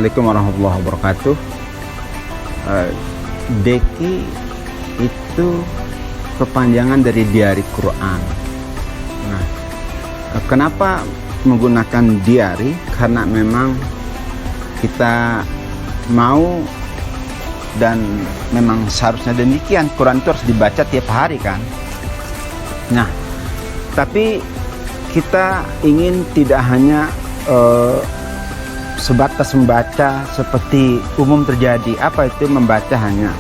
Assalamualaikum warahmatullahi wabarakatuh. Deki itu kepanjangan dari diari Quran. Nah, kenapa menggunakan diari? Karena memang kita mau dan memang seharusnya demikian. Quran itu harus dibaca tiap hari kan. Nah, tapi kita ingin tidak hanya sebatas membaca seperti umum terjadi. Apa itu membaca hanya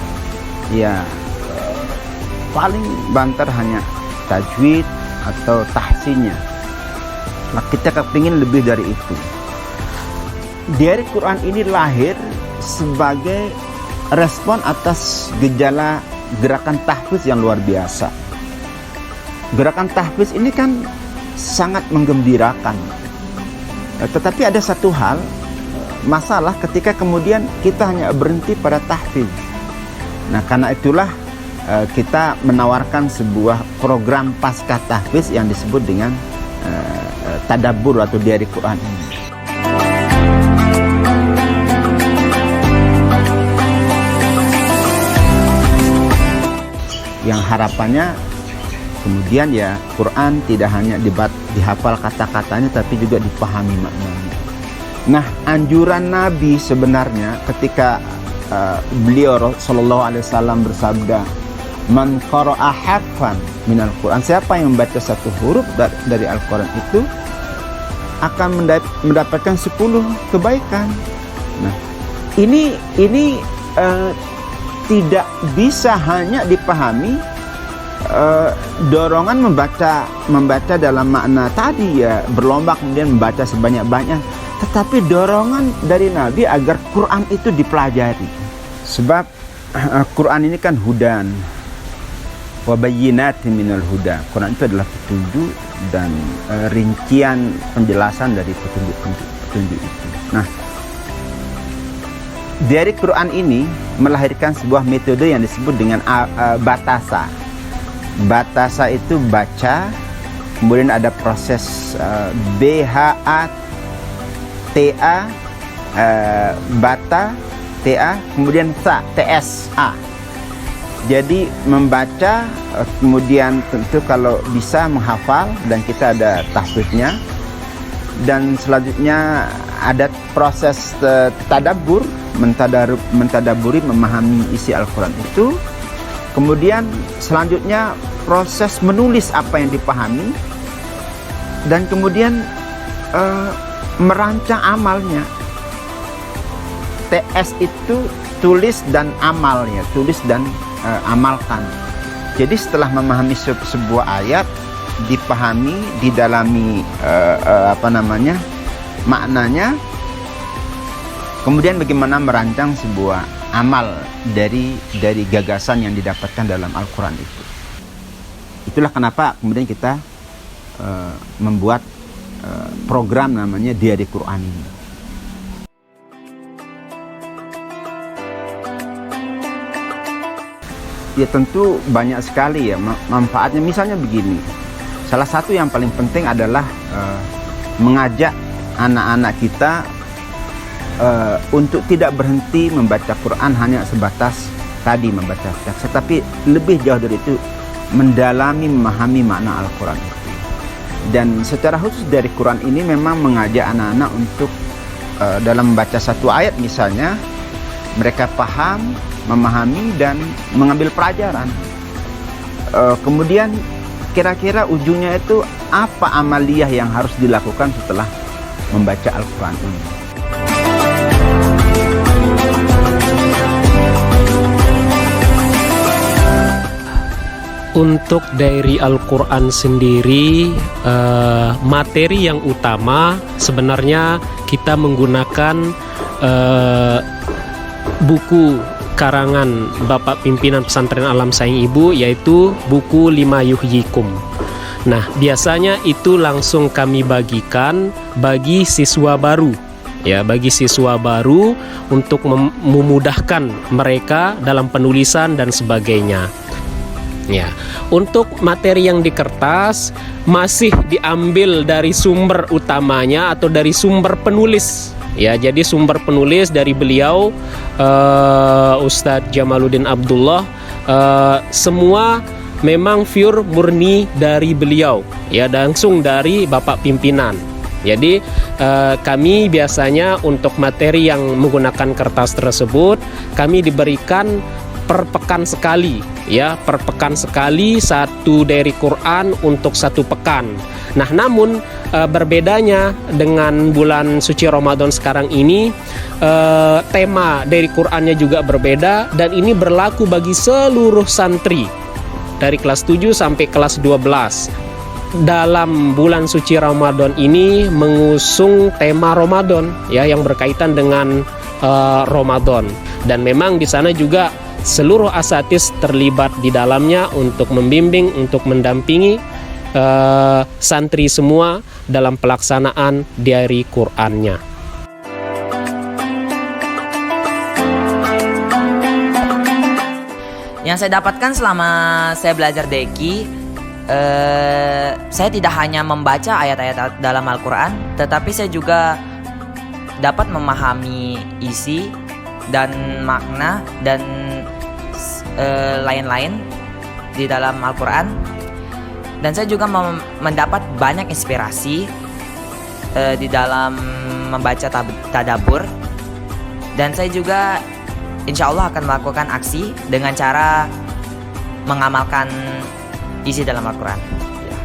paling banter hanya tajwid atau tahsinnya. Nah, kita kepingin lebih dari itu. Diari Quran ini lahir sebagai respon atas gejala gerakan tahfiz yang luar biasa. Gerakan tahfiz ini kan sangat menggembirakan. Tetapi ada satu hal, masalah ketika kemudian kita hanya berhenti pada tahfiz. Nah, karena itulah kita menawarkan sebuah program pasca tahfiz yang disebut dengan tadabbur atau diari Quran ini. Yang harapannya kemudian Quran tidak hanya dihafal kata-katanya tapi juga dipahami maknanya. Nah, anjuran Nabi sebenarnya ketika beliau Sallallahu Alaihi Wasallam bersabda, "Man qara'a harfan minal Quran," siapa yang membaca satu huruf dari Al-Quran itu akan mendapatkan 10 kebaikan. Nah, ini tidak bisa hanya dipahami dorongan membaca dalam makna tadi berlomba kemudian membaca sebanyak-banyak, tetapi dorongan dari Nabi agar Quran itu dipelajari. Sebab Quran ini kan hudan wa bayyinatin minal huda. Quran itu adalah petunjuk dan rincian penjelasan dari petunjuk itu. Nah, dari Quran ini melahirkan sebuah metode yang disebut dengan batasa. Batasa itu baca, kemudian ada proses BHATA, bata, TA, kemudian TSA. Jadi membaca, kemudian tentu kalau bisa menghafal, dan kita ada tahfidnya, dan selanjutnya ada proses tadabbur, mentadaburi, memahami isi Al-Quran itu. Kemudian selanjutnya proses menulis apa yang dipahami, dan kemudian merancang amalnya. TS itu tulis dan amalnya, tulis dan amalkan. Jadi setelah memahami sebuah ayat, dipahami, didalami maknanya, kemudian bagaimana merancang sebuah amal dari gagasan yang didapatkan dalam Al-Quran itu. Itulah kenapa kemudian kita membuat program namanya Diari Quran ini. Ya tentu banyak sekali manfaatnya. Misalnya begini, salah satu yang paling penting adalah mengajak anak-anak kita untuk tidak berhenti membaca Quran hanya sebatas tadi membaca teks, tetapi lebih jauh dari itu mendalami, memahami makna Al-Quran itu. Dan secara khusus dari Quran ini memang mengajak anak-anak untuk dalam membaca satu ayat misalnya, mereka paham, memahami, dan mengambil pelajaran. Kemudian kira-kira ujungnya itu apa amaliyah yang harus dilakukan setelah membaca Al-Quran ini. Untuk diary Al-Quran sendiri, materi yang utama sebenarnya kita menggunakan buku karangan Bapak Pimpinan Pesantren Alam Sayang Ibu, yaitu buku 5 Yuhyikum. Nah, biasanya itu langsung kami bagikan bagi siswa baru. Bagi siswa baru untuk memudahkan mereka dalam penulisan dan sebagainya. Untuk materi yang di kertas masih diambil dari sumber utamanya atau dari sumber penulis Ya, jadi sumber penulis dari beliau Ustadz Jamaluddin Abdullah, semua memang pure murni dari beliau, ya, langsung dari Bapak pimpinan. Jadi kami biasanya untuk materi yang menggunakan kertas tersebut kami diberikan per pekan sekali, ya, per pekan sekali satu dari Quran untuk satu pekan. Nah, namun berbedanya dengan bulan suci Ramadan sekarang ini, tema dari Qurannya juga berbeda, dan ini berlaku bagi seluruh santri dari kelas 7 sampai kelas 12. Dalam bulan suci Ramadan ini mengusung tema Ramadan, ya, yang berkaitan dengan Ramadan, dan memang di sana juga seluruh asatidz terlibat di dalamnya untuk membimbing, untuk mendampingi santri semua dalam pelaksanaan dari Qur'annya. Yang saya dapatkan selama saya belajar Deki, saya tidak hanya membaca ayat-ayat dalam Al-Quran, tetapi saya juga dapat memahami isi dan makna dan lain-lain di dalam Al-Quran. Dan saya juga mendapat banyak inspirasi di dalam membaca tadabbur. Dan saya juga insya Allah akan melakukan aksi dengan cara mengamalkan isi dalam Al-Quran. Ya.